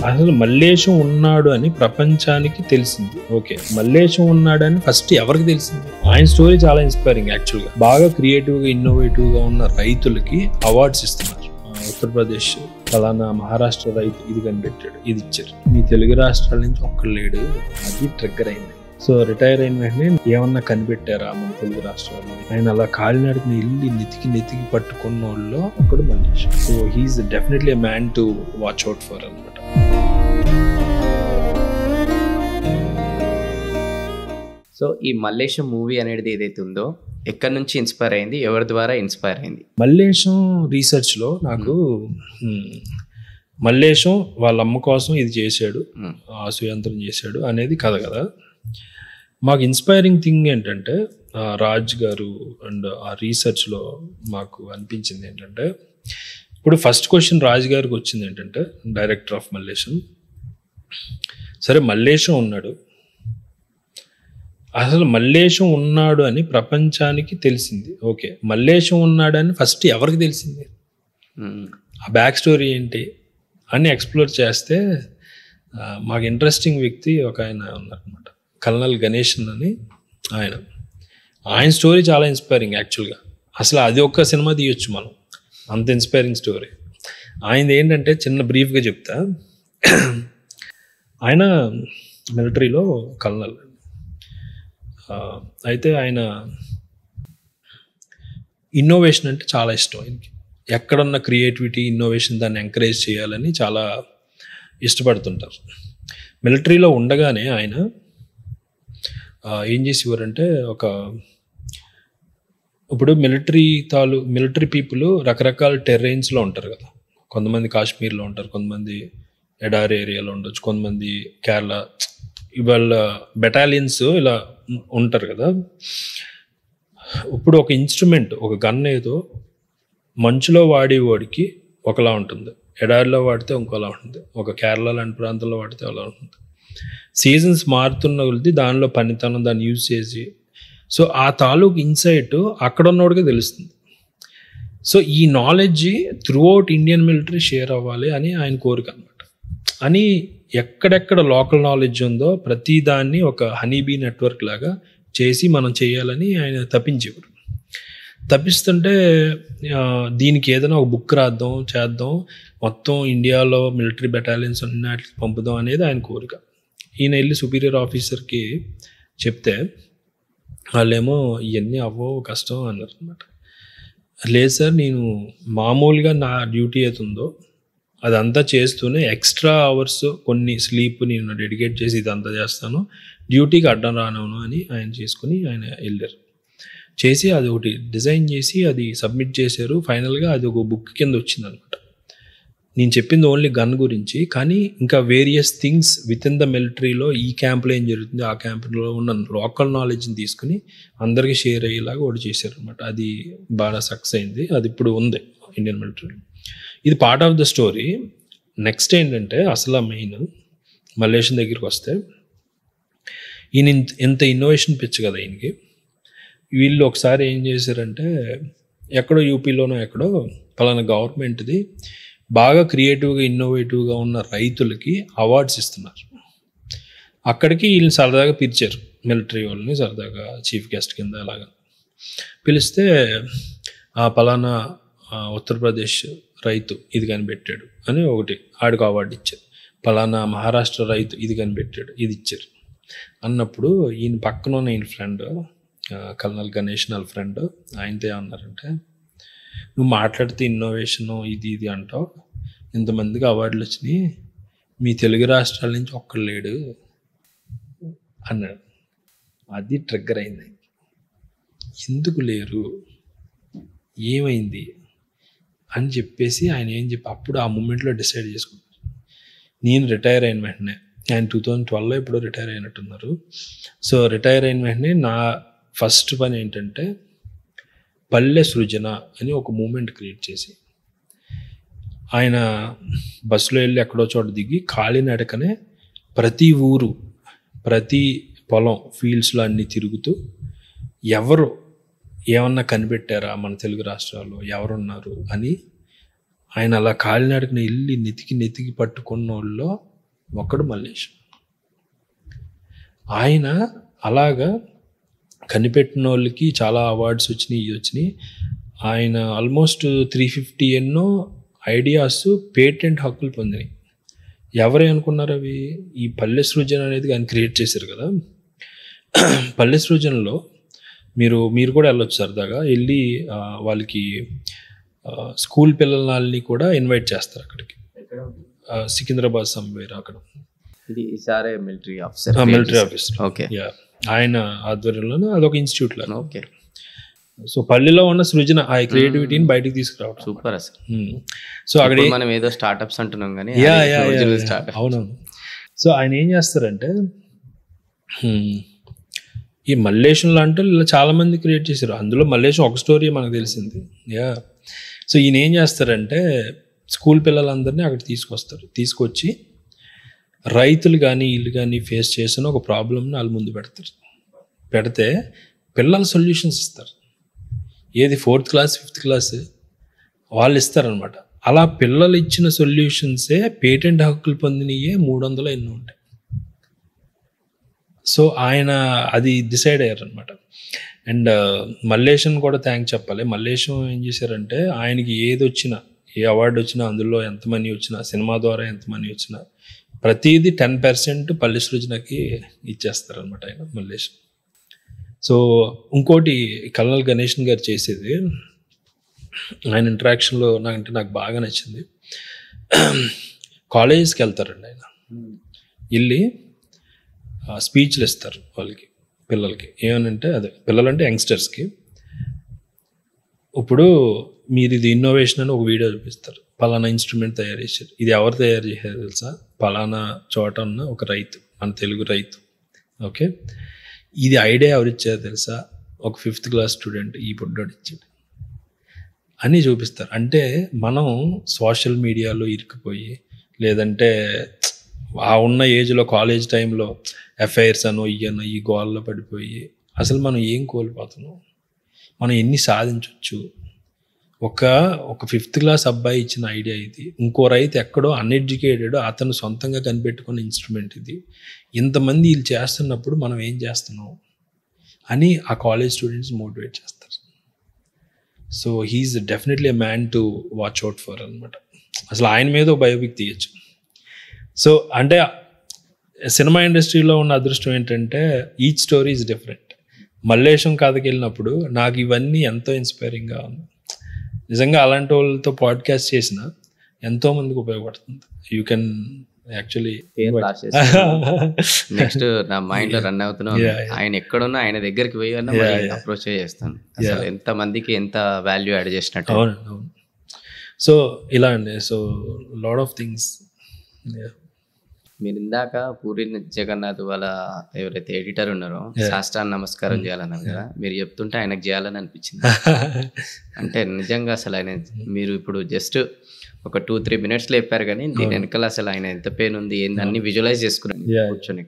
అసలు మల్లేశం ఉన్నాడు అని ప్రపంచానికి తెలిసింది. ఓకే, మల్లేశం ఉన్నాడని ఫస్ట్ ఎవరికి తెలిసింది? ఆయన స్టోరీ చాలా ఇన్స్పైరింగ్. యాక్చువల్గా బాగా క్రియేటివ్గా ఇన్నోవేటివ్గా ఉన్న రైతులకి అవార్డ్స్ ఇస్తున్నారు. ఉత్తరప్రదేశ్ ఫలానా మహారాష్ట్ర రైతు ఇది కనిపెట్టాడు, ఇది ఇచ్చారు. మీ తెలుగు రాష్ట్రాల నుంచి ఒక్కడు లేడు. అది ట్రిగ్గర్ అయింది. సో రిటైర్ అయిన వెంటనే ఏమన్నా కనిపెట్టారా మన తెలుగు రాష్ట్రాల్లో? ఆయన అలా కాలినడకన ఇల్లు నెతికి పట్టుకున్న వాళ్ళు ఒకడు Mallesham. So he's definitely a man to watch out for అనమాట. సో ఈ మల్లేశం మూవీ అనేది ఏదైతే ఉందో ఎక్కడి నుంచి ఇన్స్పైర్ అయింది, ఎవరి ద్వారా ఇన్స్పైర్ అయింది? మల్లేశం రీసెర్చ్లో నాకు మల్లేశం వాళ్ళ అమ్మ కోసం ఇది చేశాడు, ఆశయంత్రం చేశాడు అనేది కథ కదా. మాకు ఇన్స్పైరింగ్ థింగ్ ఏంటంటే రాజ్ గారు అండ్ ఆ రీసెర్చ్లో మాకు అనిపించింది ఏంటంటే, ఇప్పుడు ఫస్ట్ క్వశ్చన్ రాజ్ గారికి వచ్చింది ఏంటంటే, డైరెక్టర్ ఆఫ్ మల్లేశం, సరే మల్లేశం ఉన్నాడు, అసలు మల్లేశం ఉన్నాడు అని ప్రపంచానికి తెలిసింది. ఓకే, మల్లేశం ఉన్నాడని ఫస్ట్ ఎవరికి తెలిసింది? ఆ బ్యాక్ స్టోరీ ఏంటి అని ఎక్స్ప్లోర్ చేస్తే మాకు ఇంట్రెస్టింగ్ వ్యక్తి ఒక ఆయన ఉన్నారనమాట, కల్నల్ గణేషన్ అని. ఆయన స్టోరీ చాలా ఇన్స్పైరింగ్. యాక్చువల్గా అసలు అది ఒక్క సినిమా తీయొచ్చు మనం, అంత ఇన్స్పైరింగ్ స్టోరీ. ఆయనది ఏంటంటే చిన్న బ్రీఫ్గా చెప్తా. ఆయన మిలిటరీలో కల్నల్. అయితే ఆయన ఇన్నోవేషన్ అంటే చాలా ఇష్టం ఆయనకి. ఎక్కడున్న క్రియేటివిటీ, ఇన్నోవేషన్ దాన్ని ఎంకరేజ్ చేయాలని చాలా ఇష్టపడుతుంటారు. మిలిటరీలో ఉండగానే ఆయన ఏం చేసేవారంటే, ఇప్పుడు మిలిటరీ పీపుల్ రకరకాల టెర్రైన్స్లో ఉంటారు కదా. కొంతమంది కాశ్మీర్లో ఉంటారు, కొంతమంది ఎడారి ఏరియాలో ఉండొచ్చు, కొంతమంది కేరళ, ఇవాళ బెటాలియన్స్ ఇలా ఉంటారు కదా. ఇప్పుడు ఒక ఇన్స్ట్రుమెంట్, ఒక గన్ ఏదో మంచులో వాడేవాడికి ఒకలా ఉంటుంది, ఎడారిలో వాడితే ఇంకోలా ఉంటుంది, ఒక కేరళ లాంటి ప్రాంతంలో వాడితే అలా ఉంటుంది. సీజన్స్ మారుతున్న కొద్దీ దానిలో పనితనం, దాన్ని యూజ్ చేసి, సో ఆ తాలూకు ఇన్సైట్ అక్కడ ఉన్నోడికే తెలుస్తుంది. సో ఈ knowledge through out Indian military share అవ్వాలి అని ఆయన కోరిక అనమాట. అని ఎక్కడెక్కడ లోకల్ నాలెడ్జ్ ఉందో ప్రతి దాన్ని ఒక హనీబీ నెట్వర్క్ లాగా చేసి మనం చేయాలని ఆయన తప్పించేవారు. తప్పిస్తుంటే దీనికి ఏదైనా ఒక బుక్ రాద్దాం, చేద్దాం, మొత్తం ఇండియాలో మిలిటరీ బెటాలియన్స్ అన్నిటికి పంపుదాం అనేది ఆయన కోరిక. ఈయన వెళ్ళి సుపీరియర్ ఆఫీసర్కి చెప్తే వాళ్ళేమో ఇవన్నీ అవ్వవు, కష్టం అన్నారు అనమాట. లేదు సార్, నేను మామూలుగా నా డ్యూటీ అవుతుందో అదంతా చేస్తూనే ఎక్స్ట్రా అవర్స్ కొన్ని స్లీప్ నేను డెడికేట్ చేసి ఇదంతా చేస్తాను, డ్యూటీకి అడ్డం రానవును అని ఆయన చేసుకుని ఆయన వెళ్ళారు. చేసి అది ఒకటి డిజైన్ చేసి అది సబ్మిట్ చేశారు. ఫైనల్గా అది ఒక బుక్ కింద వచ్చింది అనమాట. నేను చెప్పింది ఓన్లీ గన్ గురించి, కానీ ఇంకా various things with in the మిలిటరీలో ఈ క్యాంప్లో ఏం జరుగుతుంది, ఆ క్యాంప్లో ఉన్న లోకల్ నాలెడ్జ్ని తీసుకుని అందరికీ షేర్ అయ్యేలాగా ఒకటి చేశారు అనమాట. అది బాగా సక్సెస్ అయింది. అది ఇప్పుడు ఉంది ఇండియన్ మిలిటరీలో. ఇది part of the story. Next ఏంటంటే, అసలు మెయిన్ మల్లేశం దగ్గరికి వస్తే, ఈయన ఎంత ఇన్నోవేషన్ పిచ్చి కదా ఈయనకి. వీళ్ళు ఒకసారి ఏం చేశారంటే, ఎక్కడో యూపీలోనో ఎక్కడో పలానా గవర్నమెంట్ది బాగా క్రియేటివ్గా ఇన్నోవేటివ్గా ఉన్న రైతులకి అవార్డ్స్ ఇస్తున్నారు. అక్కడికి వీళ్ళని సరదాగా పిలిచారు, మిలిటరీ వాళ్ళని సరదాగా చీఫ్ గెస్ట్ కింద అలాగా పిలిస్తే, పలానా ఉత్తరప్రదేశ్ రైతు ఇది కనిపెట్టాడు అని ఒకటి ఆడికి అవార్డు ఇచ్చారు. పలానా మహారాష్ట్ర రైతు ఇది కనిపెట్టాడు, ఇది ఇచ్చారు అన్నప్పుడు ఈయన పక్కన ఉన్న ఈయన ఫ్రెండ్ కల్నల్ గణేష్ వాళ్ళ ఫ్రెండ్, ఆయనతో ఏమన్నారంటే, నువ్వు మాట్లాడితే ఇన్నోవేషను ఇది అంటావు, ఇంతమందికి అవార్డులు వచ్చినాయి, మీ తెలుగు రాష్ట్రాల నుంచి ఒక్కడు లేడు అన్నాడు. అది ట్రిగ్గర్ అయింది. ఎందుకు లేరు, ఏమైంది అని చెప్పేసి ఆయన అప్పుడు ఆ మూమెంట్లో డిసైడ్ చేసుకున్నారు. నేను రిటైర్ అయిన వెంటనే, ఆయన 2012లో ఇప్పుడు రిటైర్ అయినట్టున్నారు. సో రిటైర్ అయిన వెంటనే నా ఫస్ట్ పని ఏంటంటే, పల్లె సృజన అని ఒక మూమెంట్ క్రియేట్ చేసి, ఆయన బస్సులో వెళ్ళి ఎక్కడో చోట దిగి కాలినడకనే ప్రతి ఊరు, ప్రతి పొలం, ఫీల్డ్స్లో అన్నీ తిరుగుతూ ఎవరు ఏమన్నా కనిపెట్టారా మన తెలుగు రాష్ట్రాల్లో, ఎవరున్నారు అని ఆయన అలా కాలినడకన వెళ్ళి నెతికి పట్టుకున్న వాళ్ళు ఒక్కడు మల్లేష్. ఆయన అలాగా కనిపెట్టిన వాళ్ళకి చాలా అవార్డ్స్ వచ్చినాయి, ఇవి వచ్చినాయి. ఆయన ఆల్మోస్ట్ 350 ఎన్నో ఐడియాస్ పేటెంట్ హక్కులు పొందినాయి. ఎవరే అనుకున్నారు అవి? ఈ పల్లె సృజన అనేది ఆయన క్రియేట్ చేశారు కదా. పల్లె సృజనలో మీరు కూడా వెళ్ళొచ్చు సరదాగా. వెళ్ళి వాళ్ళకి స్కూల్ పిల్లల్ని కూడా ఇన్వైట్ చేస్తారు అక్కడికి. సికింద్రాబాద్ సమ్వేర్ అక్కడ. Military officer. ఓకే. ఆయన ఆధ్వర్యంలోనే అదొక ఇన్స్టిట్యూట్ లాగా. ఓకే. సో పల్లెలో ఉన్న సృజన, ఆ క్రియేటివిటీని బయటకు తీసుకురావడం. సూపర్ అసలు. సో అక్కడ మనం ఏదో స్టార్ట్అప్స్ అంటున్నాం కానీ అవునవును. సో ఆయన ఏం చేస్తారంటే, ఈ మల్లేశం లాంటి ఇలా చాలా మంది క్రియేట్ చేశారు. అందులో మల్లేశం ఒక స్టోరీ మనకు తెలిసింది. సో ఈయన ఏం చేస్తారంటే, స్కూల్ పిల్లలందరినీ అక్కడ తీసుకొచ్చి రైతులు కానీ వీళ్ళు కానీ ఫేస్ చేసిన ఒక ప్రాబ్లమ్ని వాళ్ళ ముందు పెడితే పిల్లలు సొల్యూషన్స్ ఇస్తారు. ఏది 4th క్లాస్ 5th క్లాస్ వాళ్ళు ఇస్తారనమాట. అలా పిల్లలు ఇచ్చిన సొల్యూషన్సే పేటెంట్ హక్కులు పొందినయే 300 ఎన్నో ఉంటాయి. సో ఆయన అది డిసైడ్ అయ్యారనమాట. అండ్ మల్లేశం కూడా థ్యాంక్స్ చెప్పాలి. మల్లేశం ఏం చేశారంటే, ఆయనకి ఏది వచ్చినా, ఏ అవార్డు వచ్చినా, అందులో ఎంత మనీ వచ్చినా, సినిమా ద్వారా ఎంత మనీ వచ్చినా ప్రతిదీ 10% పల్లె సృజనకి ఇచ్చేస్తారనమాట ఆయన మల్లేశం. సో ఇంకోటి కల్నల్ గణేషన్ గారు చేసేది, ఆయన ఇంటరాక్షన్లో నాకు బాగా నచ్చింది. కాలేజెస్కి వెళ్తారండి ఆయన. వెళ్ళి స్పీచ్లు ఇస్తారు వాళ్ళకి, పిల్లలకి. ఏమనంటే అదే పిల్లలంటే యంగ్స్టర్స్కి. ఇప్పుడు మీరు ఇది ఇన్నోవేషన్ అని ఒక వీడియో చూపిస్తారు. పలానా ఇన్స్ట్రుమెంట్ తయారు చేశారు, ఇది ఎవరు తయారు చేశారు తెలుసా? పలానా చోట ఉన్న ఒక రైతు, మన తెలుగు రైతు. ఓకే, ఇది ఐడియా ఎవరు ఇచ్చారు తెలుసా? ఒక 5th క్లాస్ స్టూడెంట్, ఈ బుడ్డోడు ఇచ్చాడు అని చూపిస్తారు. అంటే మనం సోషల్ మీడియాలో ఇరుక్కుపోయి, లేదంటే ఆ ఉన్న ఏజ్లో కాలేజ్ టైంలో ఎఫ్ఐఆర్స్ అనో ఇయ్యనో ఈ గోల్లో పడిపోయి అసలు మనం ఏం కోల్పోతున్నాం, మనం ఎన్ని సాధించవచ్చు. ఒక 5th క్లాస్ అబ్బాయి ఇచ్చిన ఐడియా ఇది. ఇంకో రైతు ఎక్కడో అన్ఎడ్యుకేటెడ్, అతను సొంతంగా కనిపెట్టుకున్న ఇన్స్ట్రుమెంట్ ఇది. ఇంతమంది వీళ్ళు చేస్తున్నప్పుడు మనం ఏం చేస్తున్నాం అని ఆ కాలేజ్ స్టూడెంట్స్ మోటివేట్ చేస్తారు. So he's definitely a man to watch out for అనమాట. అసలు ఆయన మీద ఒక బయోపిక్ తీయచ్చు. సో అంటే సినిమా ఇండస్ట్రీలో ఉన్న అదృష్టం ఏంటంటే each story is different. Mallesham కథకి వెళ్ళినప్పుడు నాకు ఇవన్నీ ఎంతో ఇన్స్పైరింగ్గా ఉంది. నిజంగా అలాంటి వాళ్ళతో పాడ్కాస్ట్ చేసిన ఎంతోమందికి ఉపయోగపడుతుంది. యూ కెన్ యాక్చువల్లీ నెక్స్ట్ నా మైండ్ లో రన్ అవుతున్నా, ఆయన ఎక్కడున్నా ఆయన దగ్గరికి పోయి అప్రోచ్ చేస్తాను. అసలు ఎంత మందికి ఎంత వాల్యూ యాడ్ చేసినట్టు. అవును. సో ఇలా అండి. So lot of things. మీరు ఇందాక పూరి జగన్నాథ్ వాళ్ళ ఎవరైతే ఎడిటర్ ఉన్నారో శాస్త్రాన్ని నమస్కారం చేయాలన్నారు కదా, మీరు చెప్తుంటే ఆయనకు చేయాలని అనిపించింది. అంటే నిజంగా అసలు ఆయన, మీరు ఇప్పుడు జస్ట్ ఒక 2-3 minutes చెప్పారు కానీ దీని వెనకాల అసలు ఆయన ఎంత పెయిన్ ఉంది ఏంది అన్ని విజువలైజ్ చేసుకున్నాను కూర్చొని.